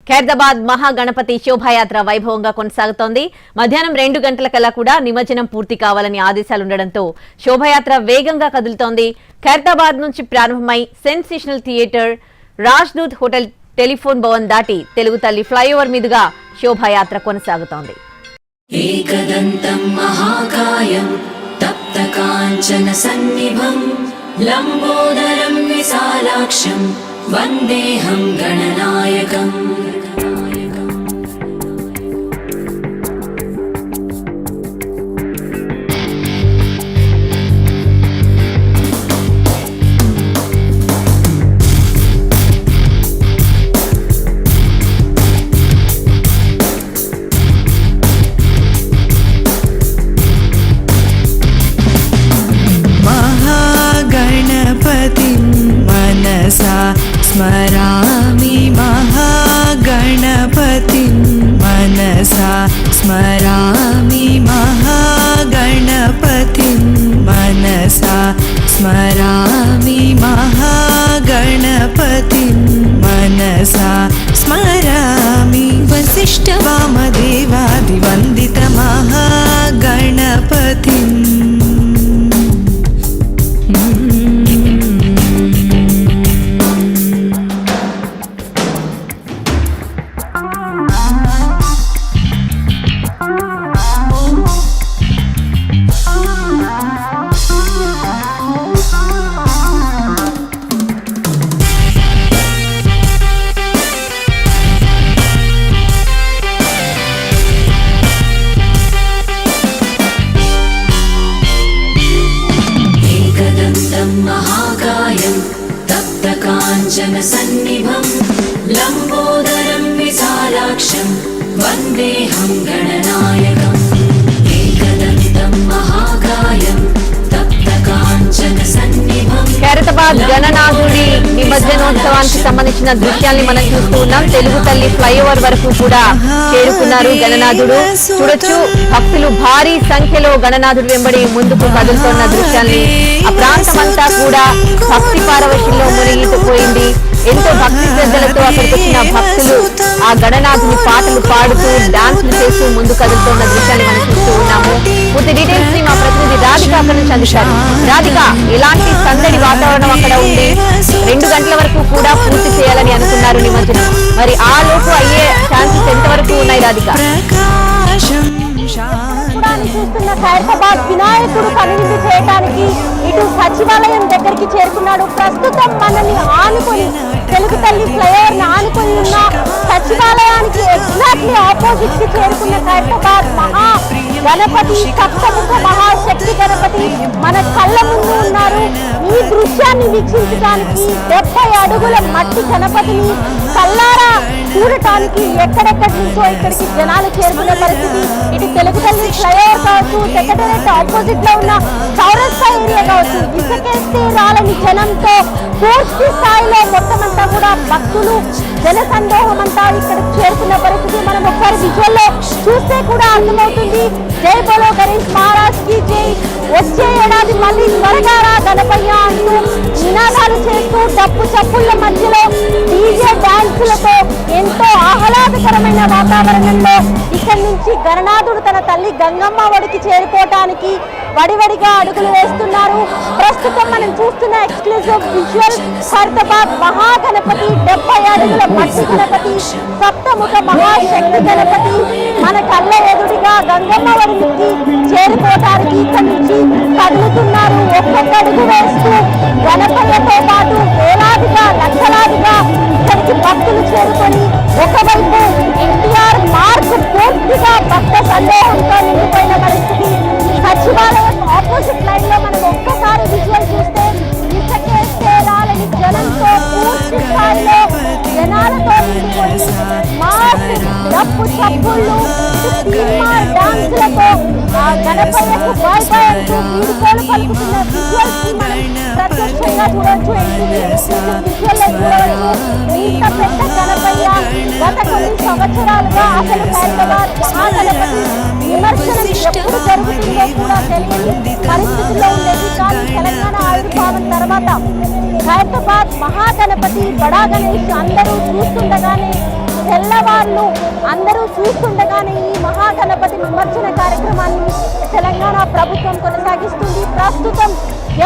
ఖైరతాబాద్ మహాగణపతి శోభాయాత్ర వైభవంగా కొనసాగుతోంది. మధ్యాహ్నం 2 గంటలకల్లా కూడా నిమజ్జనం పూర్తి కావాలని ఆదేశాలుండడంతో శోభాయాత్ర వేగంగా కదులుతోంది. ఖైరతాబాద్ నుంచి ప్రారంభమై sensational theatre, Rajdoot hotel, telephone Bhavan దాటి తెలుగు తల్లి ఫ్లైఓవర్ మీదుగా శోభాయాత్ర కొనసాగుతోంది. ఏకదంతం మహాకాయం తప్తకాంచన సన్నిభం లంబోదరం విశాలాక్షం వందేహం గణనాయకం. स्मरामि महागणपतिं मनसा स्मरामि महागणपतिं मनसा स्मरामि महागणपतिं मनसा स्मरामि वसिष्ठवामदेवादिवन्दित महागणपतिम्. महाकायं तप्तकाञ्चन सन्निभं लम्बोदरं विशालाक्षं वन्देहं गणनायकम्. एकदन्तं महाकायं तप्तकाञ्चन सन्निभं. ఖైరతాబాద్ గణనాథుడి నిమజ్జనోత్సవానికి సంబంధించిన దృశ్యాల్ని మనం చూస్తూ ఉన్నాం. తెలుగు తల్లి ఫ్లైఓవర్ వరకు కూడా చేరుకున్నారు గణనాథుడు. చూడొచ్చు, భక్తులు భారీ సంఖ్యలో గణనాథుడు వెంబడి ముందుకు కదులుతున్న దృశ్యాల్ని. ఆ ప్రాంతం అంతా కూడా భక్తి పారవశంలో మునిగిపోయింది. ఎంతో భక్తి శ్రద్ధలతో అక్కడికి వచ్చిన భక్తులు ఆ గణనాథుని పాటలు పాడుతూ డాన్సులు చేస్తూ ముందు కదులుతున్న దృశ్యాన్ని మనం చూస్తూ ఉన్నాము. పూర్తి డీటెయిల్స్ ని మా ప్రతినిధి రాధిక అక్కడ నుంచి అందించారు. రాధిక, ఎలాంటి సందడి వాతావరణం అక్కడ ఉంది? 2 గంటల వరకు కూడా పూర్తి చేయాలని అనుకున్నారు నిమజ్జనం. మరి ఆ లోపు అయ్యే ఛాన్సెస్ ఎంతవరకు ఉన్నాయి రాధిక? చూస్తున్న ఖైరతాబాద్ వినాయకుడు కనువిందు చేయడానికి ఇటు సచివాలయం దగ్గరికి చేరుకున్నాడు. ప్రస్తుతం మనని ఆనుకొని తెలుగు తల్లి ఫ్లైఓవర్ ని ఆనుకొని ఉన్న సచివాలయానికి ఎగ్జాక్ట్లీ ఆపోజిట్ కి చేరుకున్న ఖైరతాబాద్ మహా గణపతి, సప్తముఖ మహాశక్తి గణపతి మన కళ్ళ ముందు ఉన్నారు. ఈ దృశ్యాన్ని వీక్షించడానికి 70 అడుగుల మట్టి గణపతిని కల్లారా చూడటానికి ఎక్కడెక్కడి నుంచో ఇక్కడికి జనాలు చేరుకునే పరిస్థితి. ఇటు తెలుగు తల్లి ఫ్లైఓవర్ కావచ్చు, సెక్రటేరియట్ ఆపోజిట్ లో ఉన్న చౌరస్తా ఏరియా కావచ్చు, ఇసుకేస్తే రాలని జనంతో పూర్తి స్థాయిలో మొత్తం అంతా కూడా భక్తులు జన సందోహం అంతా ఇక్కడ చేరుకున్న పరిస్థితి మనం ఒకసారి విజువల్ లో చూస్తే కూడా అర్థమవుతుంది. జై బోలో గణేష్ మహారాజ్ కి జై. వచ్చే ఏడాది మళ్ళీ త్వరగా రా గణపయ్య అంటూ నినాదాలు చేస్తూ డప్పు చప్పుళ్ల మధ్యలో డీజే డాన్సులతో ఎంతో ఆహ్లాదకరమైన వాతావరణంలో ఇక్కడి నుంచి గణనాథుడు తన తల్లి గంగమ్మ ఒడికి చేరుకోవటానికి వడివడిగా అడుగులు వేస్తున్నారు. ప్రస్తుతం మనం చూస్తున్న ఎక్స్క్లూజివ్ విజువల్ ఖైరతాబాద్ మహాగణపతి, 70 అడుగుల మట్టి గణపతి, సప్తముఖ మహాశక్తి గణపతి మన కళ్ళ ఎదురుగా గంగమ్మ ఒడికి చేరుకోవటానికి ఇక్కడి నుంచి కదులుతున్నారు. ఒక్కొక్క అడుగు వేస్తూ గణపయ్యతో పాటు వేలాదిగా లక్షలాదిగా ఇక్కడికి భక్తులు చేరుకొని ఒకవైపు ఎన్టీఆర్ మార్క్ పూర్తిగా భక్త సందేహంతో నిండిపోయిన పరిస్థితి. సచివాలయం ఆపోజిట్ లైన్ లో మనం ఒక్కసారి విజువల్ చూస్తే ఇసుకేస్తే రాలని జనంతో పూర్తి స్థాయిలో జనాలతో నిండిపోయి మాస్ డప్పు చప్పుళ్ళు, డాన్సులతో ఆ గణపయ్యకు బాయ్ బాయ్ అంటూ వీడుకోలు పలుకుతున్న విజువల్స్ ని మనం ప్రత్యక్షంగా చూడవచ్చు. విజువల్ లో చూడవచ్చు ఇంత పెద్ద గణపయ్య గత కొన్ని సంవత్సరాలుగా అసలు ఖైరతాబాద్ మహాగణపతి విమర్శనం ఎప్పుడు జరుగుతుందో కూడా తెలియని పరిస్థితుల్లో ఉండేది. కానీ తెలంగాణ ఆవిర్భావం తర్వాత ఖైరతాబాద్ మహాగణపతి, బడా గణేష్ అందరూ చూస్తుండగానే తెల్లవారు అధికారులు అందరూ చూస్తుండగానే ఈ మహాగణపతి నిమజ్జన కార్యక్రమాన్ని తెలంగాణ ప్రభుత్వం కొనసాగిస్తుంది. ప్రస్తుతం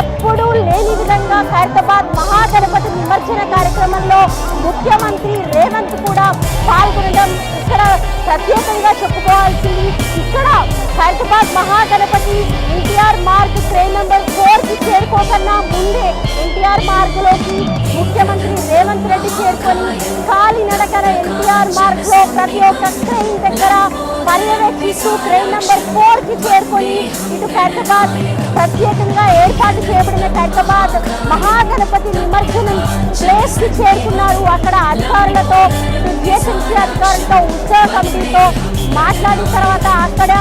ఎప్పుడూ లేని విధంగా ఖైరతాబాద్ మహాగణపతి నిమజ్జన కార్యక్రమంలో ముఖ్యమంత్రి రేవంత్ కూడా పాల్గొనడం ఇక్కడ ప్రత్యేకంగా చెప్పుకోవాల్సింది. ఇక్కడ ఖైరతాబాద్ మహాగణపతి ఎన్టీఆర్ మార్గ్ ట్రైన్ నెంబర్ 4కి చేరుకోకన్నా ముందే ఎన్టీఆర్ మార్గ్లోకి ముఖ్యమంత్రి రేవంత్ రెడ్డి చేరుకొని కాలినడకన ఎన్టీఆర్ మార్గ్లో ప్రతి ఒక్క ట్రైన్ దగ్గర పర్యవేక్షిస్తూ ట్రైన్ నెంబర్ 4కి చేరుకొని ఇటు ఖైరతాబాద్ ప్రత్యేకంగా ఏర్పాటు చేయబడిన ఖైరతాబాద్ మహాగణపతి నిమజ్జనం ప్లేస్కి చేరుకున్నారు. అక్కడ అధికారులతో జిహెచ్ఎంసీ అధికారులతో ఉత్సవ కమిటీతో మాట్లాడిన తర్వాత అక్కడ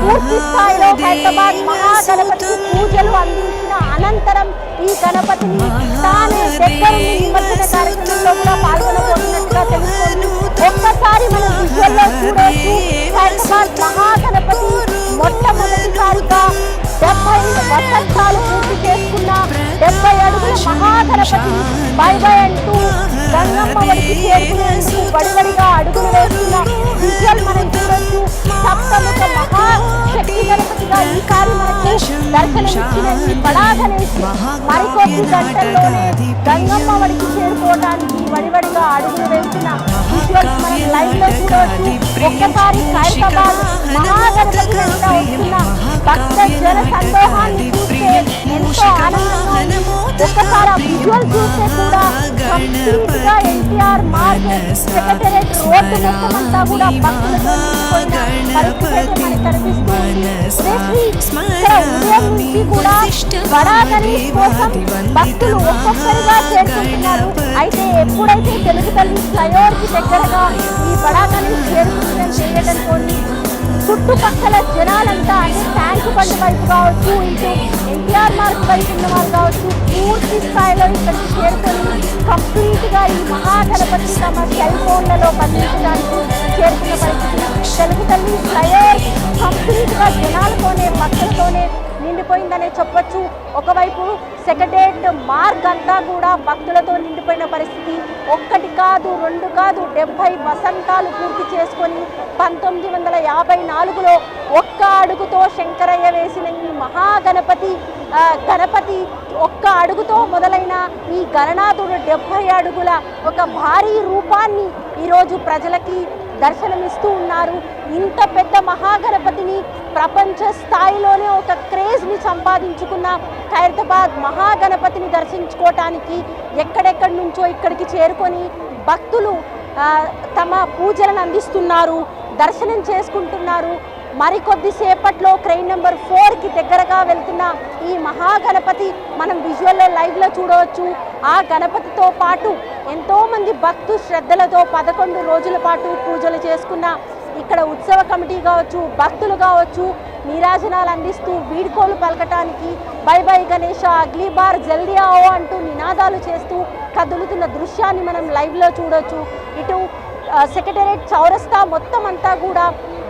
పూర్తి స్థాయిలో ఖైరతాబాద్ మహాగణపతి పూజలు అందించిన అనంతరం ఈ గణపతిని తానే దగ్గరుండి నిమజ్జన కార్యక్రమంలో కూడా పాల్గొనబోతున్నట్టుగా తెలుస్తోంది. ఒక్కసారి మనం విజువల్లో చూడవచ్చు. ఖైరతాబాద్ మహాగణపతి మొట్టమొదటిసారిగా 70 వసంతాలు పూర్తి చేసుకున్న 70 అడుగుల మహాగణపతి బై అంటూ గంగమ్మ ఒడికి చేరుకునేందుకు వడివడిగా అడుగులు వేస్తున్న విజువల్ మనం చూడొచ్చు. సప్తముఖ మహాశక్తి గణపతిగా ఈసారి మనకు దర్శనమిచ్చిన ఈ బడా గణేష్ మరికొద్ది గంటల్లోనే గంగమ్మ ఒడికి చేరుకోవడానికి వడివడిగా అడుగులు వేస్తున్న విజువల్స్ మనం లైవ్ లో చూడవచ్చు. ఒక్కసారి ఖైరతాబాద్ మహాగణపతి వెంట వస్తున్న భక్త జన సందోహాన్ని చూస్తే ఎంతో ఆనందంగా ఉంది. ఒక్కసారి ఆ విజువల్ చూస్తే కూడా కంప్లీట్ గా ఎన్టీఆర్ మార్గ్ సెక్రటేరియట్ రోడ్డు మొత్తం అంతా కూడా భక్తులతో నిండిపోయిన పరిస్థితి మనకు కనిపిస్తుంది. ఉదయం నుంచి కూడా బడా గణేష్ కోసం భక్తులు ఒక్కొక్కరిగా చేరుకుంటున్నారు. అయితే ఎప్పుడైతే తెలుగు తల్లి ఫ్లైఓవర్ కి దగ్గరగా ఈ బడా గణేష్ చేరుకుంటుందని తెలియడంతోని చుట్టుపక్కల జనాలంతా అంటే ట్యాంక్ బండి వైపు కావచ్చు, ఇటు ఎన్టీఆర్ మార్గ్ వైపు ఉన్న వాళ్ళు కావచ్చు, పూర్తి స్థాయిలో ఇక్కడికి చేరుకొని కంప్లీట్ గా ఈ మహాగణపతి తమ సెల్ ఫోన్లలో బంధించడానికి చేరుకున్న పరిస్థితి. తెలుగు తల్లి ఫ్లైఓవర్ కంప్లీట్ గా జనాలతోనే భక్తులతోనే నిండిపోయిందనే చెప్పొచ్చు. ఒకవైపు సెక్రటేరియట్ మార్గ్ అంతా కూడా భక్తులతో నిండిపోయిన పరిస్థితి. ఒక్కటి కాదు, రెండు కాదు, 70 వసంతాలు పూర్తి చేసుకొని 1954లో ఒక్క అడుగుతో శంకరయ్య వేసిన ఈ మహాగణపతి గణపతి ఒక్క అడుగుతో మొదలైన ఈ గణనాథుడు 70 అడుగుల ఒక భారీ రూపాన్ని ఈరోజు ప్రజలకి దర్శనమిస్తూ ఉన్నారు. ఇంత పెద్ద మహాగణపతిని ప్రపంచ స్థాయిలోనే ఒక క్రేజ్ని సంపాదించుకున్న ఖైరతాబాద్ మహాగణపతిని దర్శించుకోవటానికి ఎక్కడెక్కడి నుంచో ఇక్కడికి చేరుకొని భక్తులు తమ పూజలను అందిస్తున్నారు, దర్శనం చేసుకుంటున్నారు. మరికొద్ది సేపట్లో ట్రైన్ నెంబర్ 4కి దగ్గరగా వెళ్తున్న ఈ మహాగణపతి మనం విజువల్లో లైవ్లో చూడవచ్చు. ఆ గణపతితో పాటు ఎంతోమంది భక్తు శ్రద్ధలతో 11 రోజుల పాటు పూజలు చేసుకున్న ఇక్కడ ఉత్సవ కమిటీ కావచ్చు, భక్తులు కావచ్చు, నీరాజనాలు అందిస్తూ వీడ్కోలు పలకటానికి బై బై గణేష, అగ్లీ బార్ జల్దీ ఆవో అంటూ నినాదాలు చేస్తూ కదులుతున్న దృశ్యాన్ని మనం లైవ్లో చూడవచ్చు. ఇటు సెక్రటేరియట్ చౌరస్తా మొత్తం అంతా కూడా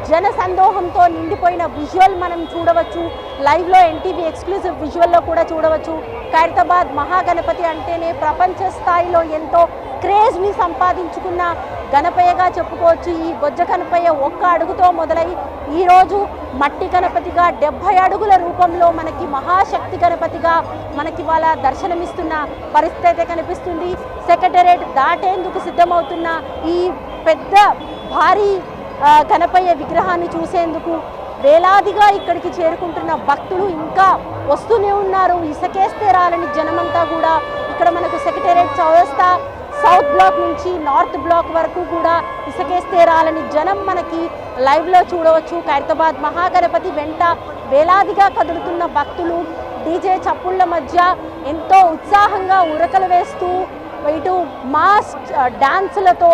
జన సందోహంతో నిండిపోయిన విజువల్ మనం చూడవచ్చు. లైవ్లో ఎన్టీవీ ఎక్స్క్లూజివ్ విజువల్లో కూడా చూడవచ్చు. ఖైరతాబాద్ మహాగణపతి అంటేనే ప్రపంచ స్థాయిలో ఎంతో క్రేజ్ని సంపాదించుకున్న గణపయ్యగా చెప్పుకోవచ్చు. ఈ బొజ్జ గణపయ్య ఒక్క అడుగుతో మొదలై ఈరోజు మట్టి గణపతిగా 70 అడుగుల రూపంలో మనకి మహాశక్తి గణపతిగా మనకి వాళ్ళ దర్శనమిస్తున్న పరిస్థితి అయితే కనిపిస్తుంది. సెక్రటేరియట్ దాటేందుకు సిద్ధమవుతున్న ఈ పెద్ద భారీ గణపయ్య విగ్రహాన్ని చూసేందుకు వేలాదిగా ఇక్కడికి చేరుకుంటున్న భక్తులు ఇంకా వస్తూనే ఉన్నారు. ఇసుకేస్తే రాలని జనమంతా కూడా ఇక్కడ మనకు సెక్రటేరియట్ చౌరస్తా సౌత్ బ్లాక్ నుంచి నార్త్ బ్లాక్ వరకు కూడా ఇసుకేస్తే రాలని జనం మనకి లైవ్లో చూడవచ్చు. ఖైరతాబాద్ మహాగణపతి వెంట వేలాదిగా కదులుతున్న భక్తులు డీజే చప్పుళ్ళ మధ్య ఎంతో ఉత్సాహంగా ఉరకలు వేస్తూ ఇటు మాస్ డాన్సులతో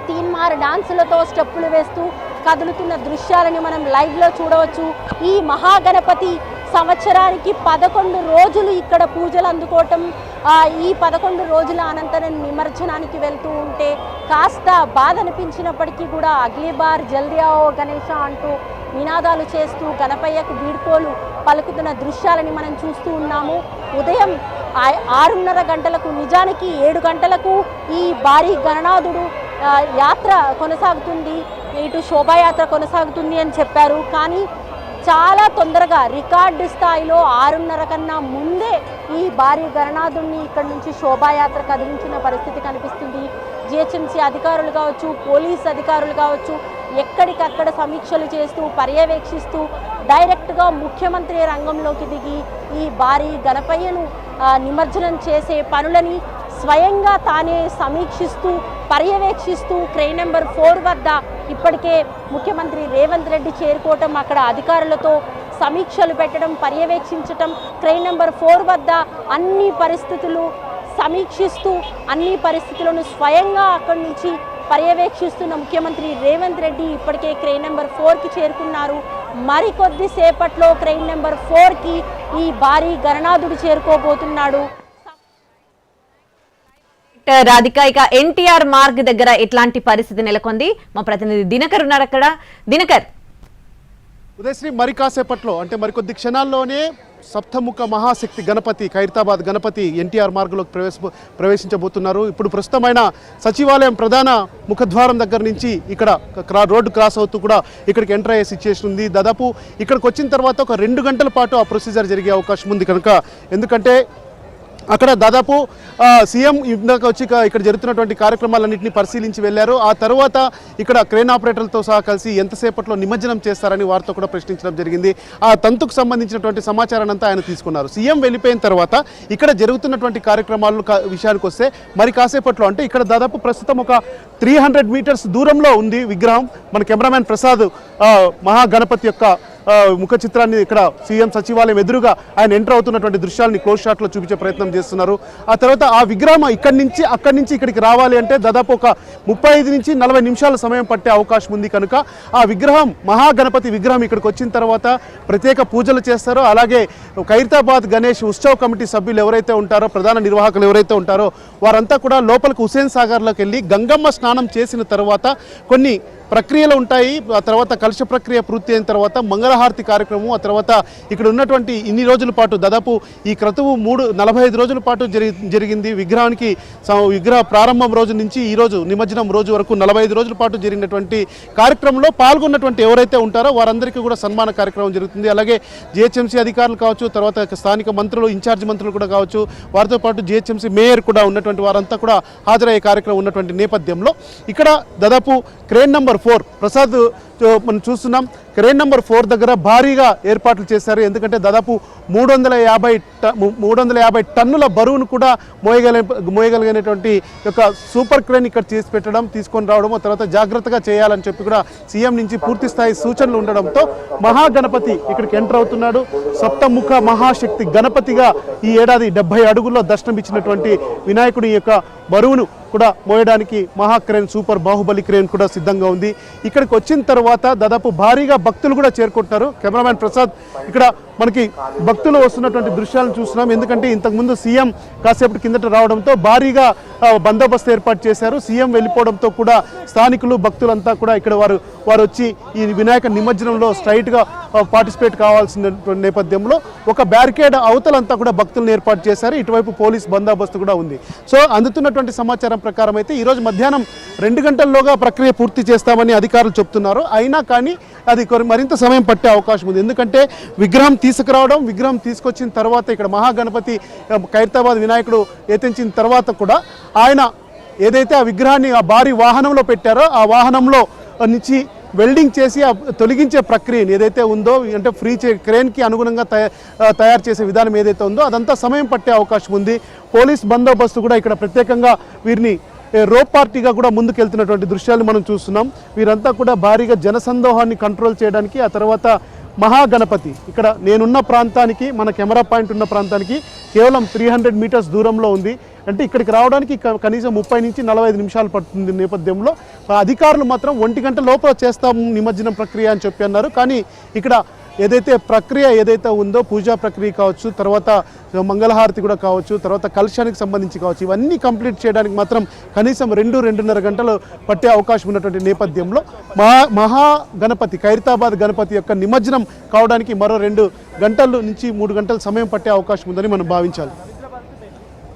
తీన్మార్ డాన్సులతో స్టెప్పులు వేస్తూ కదులుతున్న దృశ్యాలని మనం లైవ్లో చూడవచ్చు. ఈ మహాగణపతి సంవత్సరానికి 11 రోజులు ఇక్కడ పూజలు అందుకోవటం, ఈ 11 రోజుల అనంతరం నిమజ్జనానికి వెళ్తూ ఉంటే కాస్త బాధ అనిపించినప్పటికీ కూడా అగ్లీ బార్ జల్దీ ఆవో గణేష అంటూ నినాదాలు చేస్తూ గణపయ్యకు వీడ్కోలు పలుకుతున్న దృశ్యాలని మనం చూస్తూ ఉన్నాము. ఉదయం 6:30 గంటలకు నిజానికి 7 గంటలకు ఈ భారీ గణనాథుడు యాత్ర కొనసాగుతుంది, ఇటు శోభాయాత్ర కొనసాగుతుంది అని చెప్పారు. కానీ చాలా తొందరగా రికార్డు స్థాయిలో 6:30 కన్నా ముందే ఈ భారీ గణనాథుడిని ఇక్కడ నుంచి శోభాయాత్ర కదిలించిన పరిస్థితి కనిపిస్తుంది. జిహెచ్ఎంసీ అధికారులు కావచ్చు, పోలీస్ అధికారులు కావచ్చు, ఎక్కడికక్కడ సమీక్షలు చేస్తూ పర్యవేక్షిస్తూ డైరెక్ట్గా ముఖ్యమంత్రి రంగంలోకి దిగి ఈ భారీ గణపయ్యను నిమజ్జనం చేసే పనులని స్వయంగా తానే సమీక్షిస్తూ పర్యవేక్షిస్తూ క్రెయిన్ నెంబర్ 4 వద్ద ఇప్పటికే ముఖ్యమంత్రి రేవంత్ రెడ్డి చేరుకోవటం, అక్కడ అధికారులతో సమీక్షలు పెట్టడం, పర్యవేక్షించటం, క్రెయిన్ నెంబర్ 4 వద్ద అన్ని పరిస్థితులు సమీక్షిస్తూ అన్ని పరిస్థితులను స్వయంగా అక్కడి నుంచి పర్యవేక్షిస్తున్న ముఖ్యమంత్రి రేవంత్ రెడ్డి ఇప్పటికే క్రెయిన్ నెంబర్ 4కి చేరుకున్నారు. మరికొద్ది సేపట్లో క్రెయిన్ నెంబర్ 4కి ఈ భారీ గణనాథుడు చేరుకోబోతున్నాడు. రాధిక, ఇక ఎన్టీఆర్ మార్గ్ దగ్గర ఎట్లాంటి పరిస్థితి నెలకొంది? మా ప్రతినిధి దినకర్ ఉన్నాడు అక్కడ. దినకర్. ఉదయశ్రీ, మరి కాసేపట్లో అంటే మరికొద్ది క్షణాల్లోనే సప్తముఖ మహాశక్తి గణపతి, ఖైరతాబాద్ గణపతి ఎన్టీఆర్ మార్గులోకి ప్రవేశించబోతున్నారు. ఇప్పుడు ప్రస్తుతమైన సచివాలయం ప్రధాన ముఖద్వారం దగ్గర నుంచి ఇక్కడ రోడ్డు క్రాస్ అవుతూ కూడా ఇక్కడికి ఎంటర్ అయ్యే సిచ్యుయేషన్ ఉంది. దాదాపు ఇక్కడికి వచ్చిన తర్వాత ఒక 2 గంటల పాటు ఆ ప్రొసీజర్ జరిగే అవకాశం ఉంది కనుక, ఎందుకంటే అక్కడ దాదాపు సీఎం ఇందాక వచ్చి ఇక్కడ జరుగుతున్నటువంటి కార్యక్రమాలన్నింటినీ పరిశీలించి వెళ్ళారు. ఆ తర్వాత ఇక్కడ క్రేన్ ఆపరేటర్లతో సహా కలిసి ఎంతసేపట్లో నిమజ్జనం చేస్తారని వారితో కూడా ప్రశ్నించడం జరిగింది. ఆ తంతుకు సంబంధించినటువంటి సమాచారాన్ని అంతా ఆయన తీసుకున్నారు. సీఎం వెళ్ళిపోయిన తర్వాత ఇక్కడ జరుగుతున్నటువంటి కార్యక్రమాల విషయానికి వస్తే మరి కాసేపట్లో అంటే ఇక్కడ దాదాపు ప్రస్తుతం ఒక 300 మీటర్స్ దూరంలో ఉంది విగ్రహం. మన కెమెరామ్యాన్ ప్రసాద్ మహాగణపతి యొక్క ముఖ చిత్రాన్ని ఇక్కడ సీఎం సచివాలయం ఎదురుగా ఆయన ఎంటర్ అవుతున్నటువంటి దృశ్యాలని క్లోజ్ షాట్లో చూపించే ప్రయత్నం చేస్తున్నారు. ఆ తర్వాత ఆ విగ్రహం అక్కడి నుంచి ఇక్కడికి రావాలి అంటే దాదాపు ఒక 35 నుంచి 40 నిమిషాల సమయం పట్టే అవకాశం ఉంది కనుక ఆ విగ్రహం, మహాగణపతి విగ్రహం ఇక్కడికి వచ్చిన తర్వాత ప్రత్యేక పూజలు చేస్తారో, అలాగే ఖైరతాబాద్ గణేష్ ఉత్సవ్ కమిటీ సభ్యులు ఎవరైతే ఉంటారో, ప్రధాన నిర్వాహకులు ఎవరైతే ఉంటారో వారంతా కూడా లోపలికి హుసేన్ సాగర్లోకి వెళ్ళి గంగమ్మ స్నానం చేసిన తర్వాత కొన్ని ప్రక్రియలు ఉంటాయి. ఆ తర్వాత కలశ ప్రక్రియ పూర్తి అయిన తర్వాత మంగళహారతి కార్యక్రమం, ఆ తర్వాత ఇక్కడ ఉన్నటువంటి ఇన్ని రోజుల పాటు దాదాపు ఈ క్రతువు 45 రోజుల పాటు జరిగింది. విగ్రహ ప్రారంభం రోజు నుంచి ఈ రోజు నిమజ్జనం రోజు వరకు 45 రోజుల పాటు జరిగినటువంటి కార్యక్రమంలో పాల్గొన్నటువంటి ఎవరైతే ఉంటారో వారందరికీ కూడా సన్మాన కార్యక్రమం జరుగుతుంది. అలాగే జిహెచ్ఎంసీ అధికారులు కావచ్చు, తర్వాత స్థానిక మంత్రులు, ఇన్ఛార్జ్ మంత్రులు కూడా కావచ్చు, వారితో పాటు జిహెచ్ఎంసీ మేయర్ కూడా ఉన్నటువంటి వారంతా కూడా హాజరయ్యే కార్యక్రమం ఉన్నటువంటి నేపథ్యంలో ఇక్కడ దాదాపు క్రేన్ నెంబర్ 4 ప్రసాద్ మనం చూస్తున్నాం. క్రేన్ నెంబర్ 4 దగ్గర భారీగా ఏర్పాట్లు చేశారు. ఎందుకంటే దాదాపు 350 టన్నుల బరువును కూడా మోయగలిగినటువంటి యొక్క సూపర్ క్రేన్ ఇక్కడ తీసుకొని రావడం, తర్వాత జాగ్రత్తగా చేయాలని చెప్పి కూడా సీఎం నుంచి పూర్తి స్థాయి సూచనలు ఉండడంతో మహాగణపతి ఇక్కడికి ఎంటర్ అవుతున్నాడు. సప్తముఖ మహాశక్తి గణపతిగా ఈ ఏడాది 70 అడుగుల్లో దర్శనం ఇచ్చినటువంటి వినాయకుడి యొక్క బరువును కూడా మోయడానికి మహాక్రేన్, సూపర్ బాహుబలి క్రేన్ కూడా సిద్ధంగా ఉంది. ఇక్కడికి వచ్చిన తర్వాత దాదాపు భారీగా భక్తులు కూడా చేరుకుంటున్నారు. కెమెరామ్యాన్ ప్రసాద్, ఇక్కడ మనకి భక్తులు వస్తున్నటువంటి దృశ్యాలను చూస్తున్నాం. ఎందుకంటే ఇంతకుముందు సీఎం కాసేపటి కిందట రావడంతో భారీగా బందోబస్తు ఏర్పాటు చేశారు. సీఎం వెళ్ళిపోవడంతో కూడా స్థానికులు, భక్తులంతా కూడా ఇక్కడ వారు వచ్చి ఈ వినాయక నిమజ్జనంలో స్ట్రైట్గా పార్టిసిపేట్ కావాల్సిన నేపథ్యంలో ఒక బ్యారికేడ్ అవతలంతా కూడా భక్తులను ఏర్పాటు చేశారు. ఇటువైపు పోలీస్ బందోబస్తు కూడా ఉంది. సో అందుతున్నటువంటి సమాచారం ప్రకారం అయితే ఈరోజు మధ్యాహ్నం 2 గంటల్లోగా ప్రక్రియ పూర్తి చేస్తామని అధికారులు చెప్తున్నారు. అయినా కానీ అది మరింత సమయం పట్టే అవకాశం ఉంది. ఎందుకంటే విగ్రహం తీసుకొచ్చిన తర్వాత ఇక్కడ మహాగణపతి ఖైరతాబాద్ వినాయకుడు ఎత్తించిన తర్వాత కూడా ఆయన ఏదైతే ఆ విగ్రహాన్ని ఆ భారీ వాహనంలో పెట్టారో ఆ వాహనంలో నుంచి వెల్డింగ్ చేసి తొలగించే ప్రక్రియను ఏదైతే ఉందో, అంటే క్రేన్కి అనుగుణంగా తయారు చేసే విధానం ఏదైతే ఉందో అదంతా సమయం పట్టే అవకాశం ఉంది. పోలీస్ బందోబస్తు కూడా ఇక్కడ ప్రత్యేకంగా వీరిని రోప్ పార్టీగా కూడా ముందుకెళ్తున్నటువంటి దృశ్యాలు మనం చూస్తున్నాం. వీరంతా కూడా భారీగా జనసందోహాన్ని కంట్రోల్ చేయడానికి, ఆ తర్వాత మహాగణపతి ఇక్కడ నేనున్న ప్రాంతానికి, మన కెమెరా పాయింట్ ఉన్న ప్రాంతానికి కేవలం 300 మీటర్స్ దూరంలో ఉంది. అంటే ఇక్కడికి రావడానికి కనీసం 30 నుంచి 45 నిమిషాలు పడుతుంది. నేపథ్యంలో అధికారులు మాత్రం 1 గంట లోపల చేస్తాం నిమజ్జనం ప్రక్రియ అని చెప్పి అన్నారు. కానీ ఇక్కడ ప్రక్రియ ఏదైతే ఉందో, పూజా ప్రక్రియ కావచ్చు, తర్వాత మంగళహారతి కూడా కావచ్చు, తర్వాత కలశానికి సంబంధించి కావచ్చు, ఇవన్నీ కంప్లీట్ చేయడానికి మాత్రం కనీసం 2-2.5 గంటలు పట్టే అవకాశం ఉన్నటువంటి నేపథ్యంలో మహాగణపతి, ఖైరతాబాద్ గణపతి యొక్క నిమజ్జనం కావడానికి మరో 2 గంటల నుంచి 3 గంటల సమయం పట్టే అవకాశం ఉందని మనం భావించాలి.